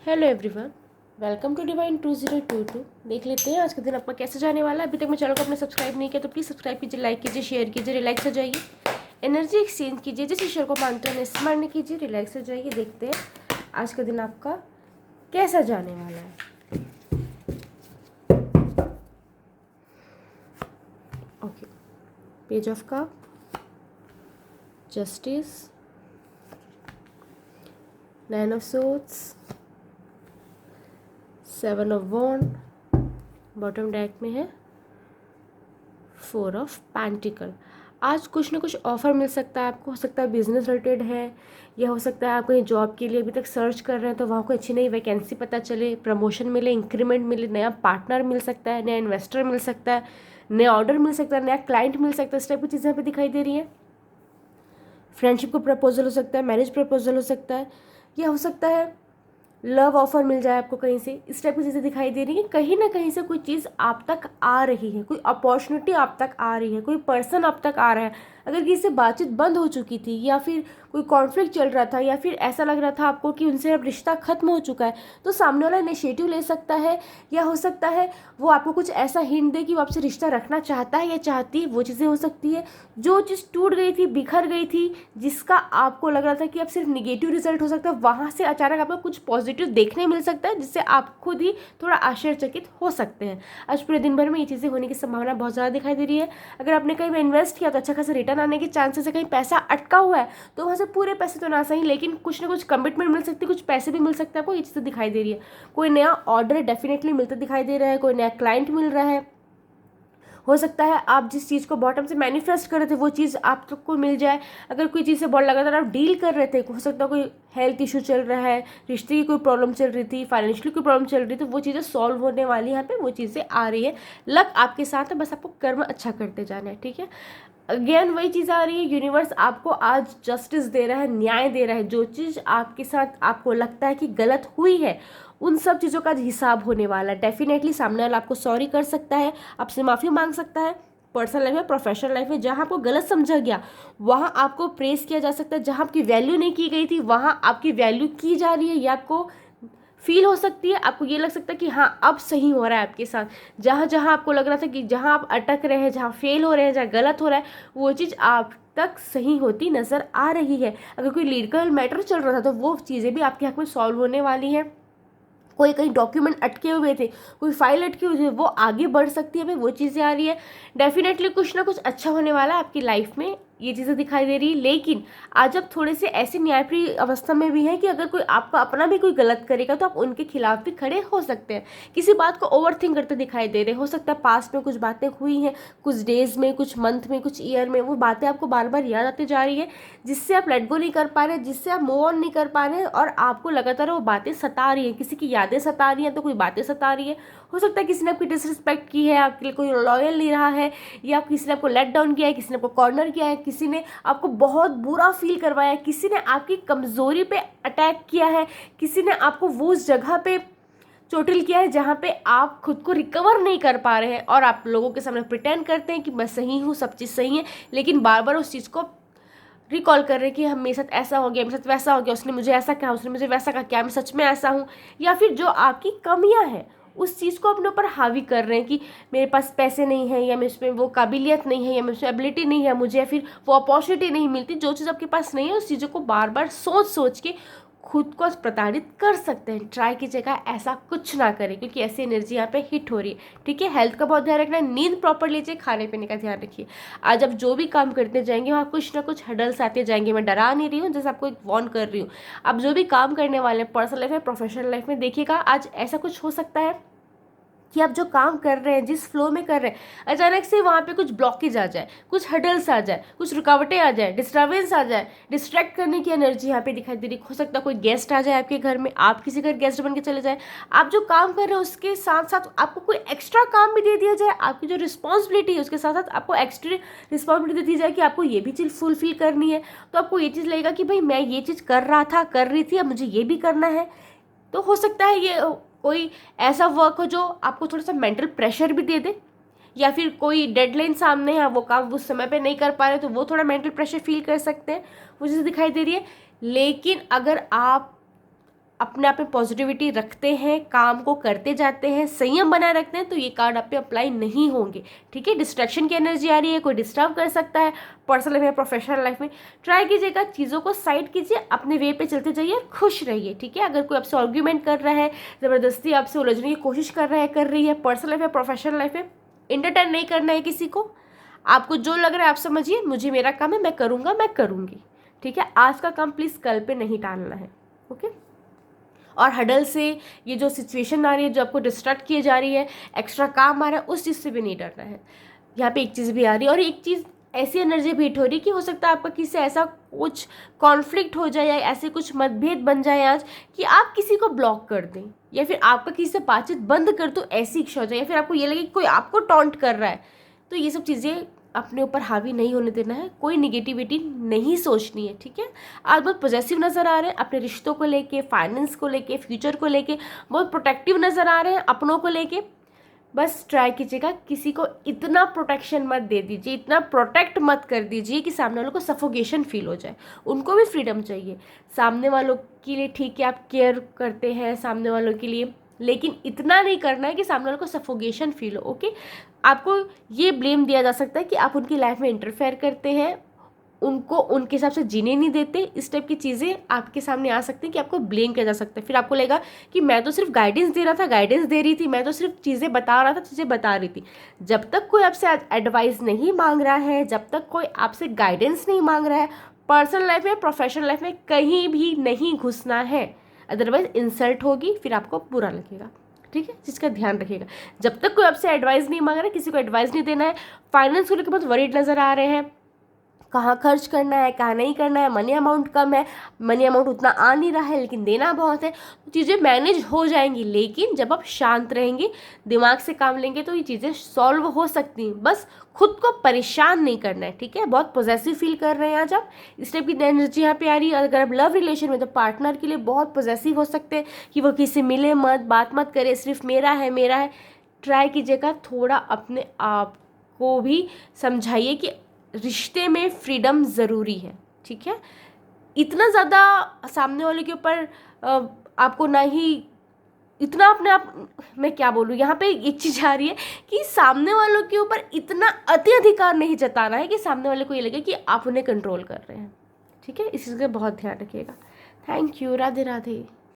Hello everyone, welcome to divine 2022। देख लेते हैं आज का दिन आपका कैसे जाने वाला है। अभी तक मेरे चैनल को आपने सब्सक्राइब नहीं किया तो प्लीज़ सब्सक्राइब कीजिए, लाइक कीजिए, शेयर कीजिए, रिलैक्स हो जाइए, एनर्जी एक्सचेंज कीजिए, जिस ईश्वर को मानते हैं स्मरण कीजिए, रिलैक्स हो जाइए। देखते हैं आज का दिन आपका कैसा जाने वाला है। Okay, page of cup, justice, 9 of swords, 7 of wand, bottom deck में है 4 ऑफ पेंटिकल। आज कुछ ना कुछ ऑफर मिल सकता है आपको, हो सकता है बिजनेस रिलेटेड है या हो सकता है आप कहीं जॉब के लिए अभी तक सर्च कर रहे हैं तो वहाँ कोई अच्छी नई वैकेंसी पता चले, प्रमोशन मिले, इंक्रीमेंट मिले, नया पार्टनर मिल सकता है, नया इन्वेस्टर मिल सकता है, नया ऑर्डर मिल सकता है, नया क्लाइंट मिल सकता है। इस टाइप की चीज़ें यहाँ पे दिखाई दे रही हैं। फ्रेंडशिप को प्रपोजल हो सकता है, मैरिज प्रपोजल हो सकता है, या हो सकता है लव ऑफर मिल जाए आपको कहीं से। इस टाइप की चीज़ें दिखाई दे रही है। कहीं ना कहीं से कोई चीज़ आप तक आ रही है, कोई अपॉर्चुनिटी आप तक आ रही है, कोई पर्सन आप तक आ रहा है। अगर किसी से बातचीत बंद हो चुकी थी या फिर कोई कॉन्फ्लिक्ट चल रहा था या फिर ऐसा लग रहा था आपको कि उनसे अब रिश्ता खत्म हो चुका है, तो सामने वाला इनिशिएटिव ले सकता है, या हो सकता है वो आपको कुछ ऐसा हिंट दे कि वो आपसे रिश्ता रखना चाहता है या चाहती है। वो चीज़ें हो सकती है। जो चीज़ टूट गई थी, बिखर गई थी, जिसका आपको लग रहा था कि अब सिर्फ निगेटिव रिजल्ट हो सकता है, वहाँ से अचानक आपको कुछ पॉजिटिव देखने मिल सकता है, जिससे आप खुद ही थोड़ा आश्चर्यचकित हो सकते हैं। आज पूरे दिन भर में ये चीज़ें होने की संभावना बहुत ज़्यादा दिखाई दे रही है। अगर आपने कहीं में इन्वेस्ट किया तो अच्छा खासा रिटर्न आने के चांसेस है। कहीं पैसा अटका हुआ है तो वहाँ से पूरे पैसे तो ना सही, लेकिन कुछ ना कुछ कमिटमेंट मिल सकती है, कुछ पैसे भी मिल सकते हैं आपको। ये चीज़ें दिखाई दे रही है। कोई नया ऑर्डर डेफिनेटली मिलता दिखाई दे रहा है, कोई नया क्लाइंट मिल रहा है। हो सकता है आप जिस चीज़ को बॉटम से मैनिफेस्ट कर रहे थे वो चीज़ आप तक को मिल जाए। अगर कोई चीज़ से बहुत लगातार आप डील कर रहे थे, हो सकता है कोई हेल्थ इशू चल रहा है, रिश्ते की कोई प्रॉब्लम चल रही थी, फाइनेंशियली कोई प्रॉब्लम चल रही थी, वो चीज़ें सॉल्व होने वाली यहाँ पे वो चीज़ें आ रही है। लक आपके साथ है, बस आपको कर्म अच्छा करते जाना है। ठीक है, अगेन वही चीज़ आ रही है। यूनिवर्स आपको आज जस्टिस दे रहा है, न्याय दे रहा है। जो चीज़ आपके साथ आपको लगता है कि गलत हुई है, उन सब चीज़ों का हिसाब होने वाला है। डेफिनेटली सामने वाला आपको सॉरी कर सकता है, आपसे माफ़ी मांग सकता है। पर्सनल लाइफ में, प्रोफेशनल लाइफ में, जहाँ आपको गलत समझा गया वहाँ आपको प्रेस किया जा सकता है। जहाँ आपकी वैल्यू नहीं की गई थी वहाँ आपकी वैल्यू की जा रही है, या आपको फील हो सकती है। आपको ये लग सकता है कि हाँ अब सही हो रहा है आपके साथ। जहाँ जहाँ आपको लग रहा था कि जहाँ आप अटक रहे हैं, जहाँ फेल हो रहे हैं, जहाँ गलत हो रहा है, वो चीज़ आप तक सही होती नज़र आ रही है। अगर कोई लीगल मैटर चल रहा था तो वो चीज़ें भी आपके हक में सॉल्व होने वाली हैं। कोई कहीं डॉक्यूमेंट अटके हुए थे, कोई फाइल अटकी हुई थी, वो आगे बढ़ सकती है। वो चीज़ें आ रही है। डेफिनेटली कुछ ना कुछ अच्छा होने वाला है आपकी लाइफ में, ये चीज़ें दिखाई दे रही है। लेकिन आज आप थोड़े से ऐसे न्यायप्रिय अवस्था में भी हैं कि अगर कोई आपका अपना भी कोई गलत करेगा तो आप उनके खिलाफ भी खड़े हो सकते हैं। किसी बात को ओवर थिंक करते दिखाई दे रहे हो सकता है पास्ट में कुछ बातें हुई हैं, कुछ डेज में, कुछ मंथ में, कुछ ईयर में, वो बातें आपको बार बार याद आती जा रही है, जिससे आप लेट गो नहीं कर पा रहे, जिससे आप मूव ऑन नहीं कर पा रहे हैं, और आपको लगातार वो बातें सता रही है। किसी की यादें सता रही हैं तो कोई बातें सता रही है। हो सकता है किसी ने आपकी डिसरिस्पेक्ट की है, आपके लिए कोई लॉयल नहीं रहा है, या किसी ने आपको लेट डाउन किया है, किसी ने आपको कॉर्नर किया है, किसी ने आपको बहुत बुरा फील करवाया है, किसी ने आपकी कमज़ोरी पे अटैक किया है, किसी ने आपको वो उस जगह पे चोटिल किया है जहाँ पे आप खुद को रिकवर नहीं कर पा रहे हैं, और आप लोगों के सामने प्रिटेंड करते हैं कि मैं सही हूँ, सब चीज़ सही है, लेकिन बार बार उस चीज़ को रिकॉल कर रहे हैं कि हम मेरे साथ ऐसा हो गया, मेरे साथ वैसा हो गया, उसने मुझे ऐसा कहा, उसने मुझे वैसा कहा, क्या मैं सच में ऐसा हूँ, या फिर जो आपकी कमियां हैं उस चीज़ को अपने ऊपर हावी कर रहे हैं कि मेरे पास पैसे नहीं है, या मेरे उसमें वो काबिलियत नहीं है, या मेरे उसमें एबिलिटी नहीं है मुझे, या फिर वो अपॉर्चुनिटी नहीं मिलती। जो चीज़ आपके पास नहीं है उस चीज़ों को बार बार सोच सोच के खुद को प्रताड़ित कर सकते हैं। ट्राई कीजिएगा ऐसा कुछ ना करें, क्योंकि ऐसी एनर्जी यहाँ पे हिट हो रही है। ठीक है, हेल्थ का बहुत ध्यान रखना है, नींद प्रॉपर लीजिए, खाने पीने का ध्यान रखिए। आज आप जो भी काम करते जाएंगे वहाँ कुछ ना कुछ हडल्स आते जाएंगे। मैं डरा नहीं रही हूँ, जैसे आपको एक वार्न कर रही हूँ। आप जो भी काम करने वाले हैं पर्सनल लाइफ में, प्रोफेशनल लाइफ में, देखिएगा आज ऐसा कुछ हो सकता है कि आप जो काम कर रहे हैं, जिस फ्लो में कर रहे हैं, अचानक से वहाँ पे कुछ ब्लॉकेज आ जाए, कुछ हडल्स आ जाए, कुछ रुकावटें आ जाए, डिस्टर्बेंस आ जाए, डिस्ट्रैक्ट करने की एनर्जी यहाँ पे दिखाई दे रही। हो सकता है कोई गेस्ट आ जाए आपके घर में, आप किसी घर गेस्ट बन के चले जाए। आप जो काम कर रहे हैं उसके साथ साथ आपको कोई एक्स्ट्रा काम भी दे दिया जाए। आपकी जो रिस्पॉन्सिबिलिटी है उसके साथ साथ आपको एक्स्ट्रा रिस्पॉन्सिबिलिटी दी जाए कि आपको ये भी चीज़ फुलफिल करनी है। तो आपको ये चीज़ लगेगा कि भाई मैं ये चीज़ कर रहा था, कर रही थी, अब मुझे ये भी करना है। तो हो सकता है ये कोई ऐसा वर्क हो जो आपको थोड़ा सा मेंटल प्रेशर भी दे दे, या फिर कोई डेडलाइन सामने है, वो काम उस समय पे नहीं कर पा रहे तो वो थोड़ा मेंटल प्रेशर फील कर सकते हैं। वो चीज़ दिखाई दे रही है। लेकिन अगर आप अपने आप में पॉजिटिविटी रखते हैं, काम को करते जाते हैं, संयम बनाए रखते हैं, तो ये कार्ड आप पे अप्लाई नहीं होंगे। ठीक है, डिस्ट्रैक्शन की एनर्जी आ रही है, कोई डिस्टर्ब कर सकता है पर्सनल लाइफ में, प्रोफेशनल लाइफ में। ट्राई कीजिएगा, चीज़ों को साइड कीजिए, अपने वे पे चलते जाइए और खुश रहिए। ठीक है, अगर कोई आपसे आर्ग्यूमेंट कर रहा है, ज़बरदस्ती आपसे उलझने की कोशिश कर रहा है, कर रही है, पर्सनल लाइफ में, प्रोफेशनल लाइफ में, इंटरटेन नहीं करना है किसी को। आपको जो लग रहा है आप समझिए, मुझे मेरा काम है, मैं करूँगा, मैं करूँगी। ठीक है, आज का काम प्लीज़ कल पे नहीं टालना है। ओके, और हडल से ये जो सिचुएशन आ रही है, जो आपको डिस्ट्रैक्ट किए जा रही है, एक्स्ट्रा काम आ रहा है, उस चीज़ से भी नहीं डरना है। यहाँ पे एक चीज़ भी आ रही है, और एक चीज़ ऐसी एनर्जी भी हिट हो रही है कि हो सकता है आपका किसी से ऐसा कुछ कॉन्फ्लिक्ट हो जाए या ऐसे कुछ मतभेद बन जाए आज कि आप किसी को ब्लॉक कर दें, या फिर आपका किसी से बातचीत बंद कर दो, ऐसी इच्छा हो जाए, या फिर आपको ये लगे कि कोई आपको टॉन्ट कर रहा है। तो ये सब चीज़ें अपने ऊपर हावी नहीं होने देना है, कोई निगेटिविटी नहीं सोचनी है। ठीक है, आज बहुत पॉजिटिव नज़र आ रहे हैं, अपने रिश्तों को लेके, फाइनेंस को लेके, फ्यूचर को लेके बहुत प्रोटेक्टिव नज़र आ रहे हैं, अपनों को लेके। बस ट्राई कीजिएगा, किसी को इतना प्रोटेक्शन मत दे दीजिए, इतना प्रोटेक्ट मत कर दीजिए कि सामने वालों को सफोकेशन फील हो जाए। उनको भी फ्रीडम चाहिए, सामने वालों के लिए ठीक है आप केयर करते हैं सामने वालों के लिए, लेकिन इतना नहीं करना है कि सामने वालों को सफोकेशन फील हो। ओके, आपको ये ब्लेम दिया जा सकता है कि आप उनकी लाइफ में इंटरफेयर करते हैं, उनको उनके हिसाब से जीने नहीं देते। इस टाइप की चीज़ें आपके सामने आ सकती हैं कि आपको ब्लेम किया जा सकता है। फिर आपको लगेगा कि मैं तो सिर्फ गाइडेंस दे रहा था, गाइडेंस दे रही थी, मैं तो सिर्फ चीज़ें बता रहा था, चीज़ें बता रही थी। जब तक कोई आपसे एडवाइस नहीं मांग रहा है, जब तक कोई आपसे गाइडेंस नहीं मांग रहा है, पर्सनल लाइफ में, प्रोफेशनल लाइफ में कहीं भी नहीं घुसना है, अदरवाइज इंसल्ट होगी, फिर आपको बुरा लगेगा। ठीक है, जिसका ध्यान रखिएगा। जब तक कोई आपसे एडवाइस नहीं मांग रहा है, किसी को एडवाइस नहीं देना है। फाइनेंस को लेकर बहुत वरीड नज़र आ रहे हैं, कहाँ खर्च करना है, कहाँ नहीं करना है, मनी अमाउंट कम है, मनी अमाउंट उतना आ नहीं रहा है लेकिन देना बहुत है। तो चीज़ें मैनेज हो जाएंगी, लेकिन जब आप शांत रहेंगे, दिमाग से काम लेंगे, तो ये चीज़ें सॉल्व हो सकती हैं। बस खुद को परेशान नहीं करना है। ठीक है, बहुत पॉजिटिव फील कर रहे हैं आज आप, इस टाइप की एनर्जी यहाँ पे आ रही है। अगर आप लव रिलेशन में, तो पार्टनर के लिए बहुत पॉजिटिव हो सकते हैं कि वो किसी से मिले मत, बात मत करे, सिर्फ मेरा है मेरा है। ट्राई कीजिएगा, थोड़ा अपने आप को भी समझाइए कि रिश्ते में फ्रीडम ज़रूरी है। ठीक है, इतना ज़्यादा सामने वाले के ऊपर आपको ना ही इतना अपने आप, मैं क्या बोलूँ, यहाँ पे एक चीज़ आ रही है कि सामने वालों के ऊपर इतना अति अधिकार नहीं जताना है कि सामने वाले को ये लगे कि आप उन्हें कंट्रोल कर रहे हैं। ठीक है, इस चीज़ का बहुत ध्यान रखिएगा। Thank you, Radhe Radhe.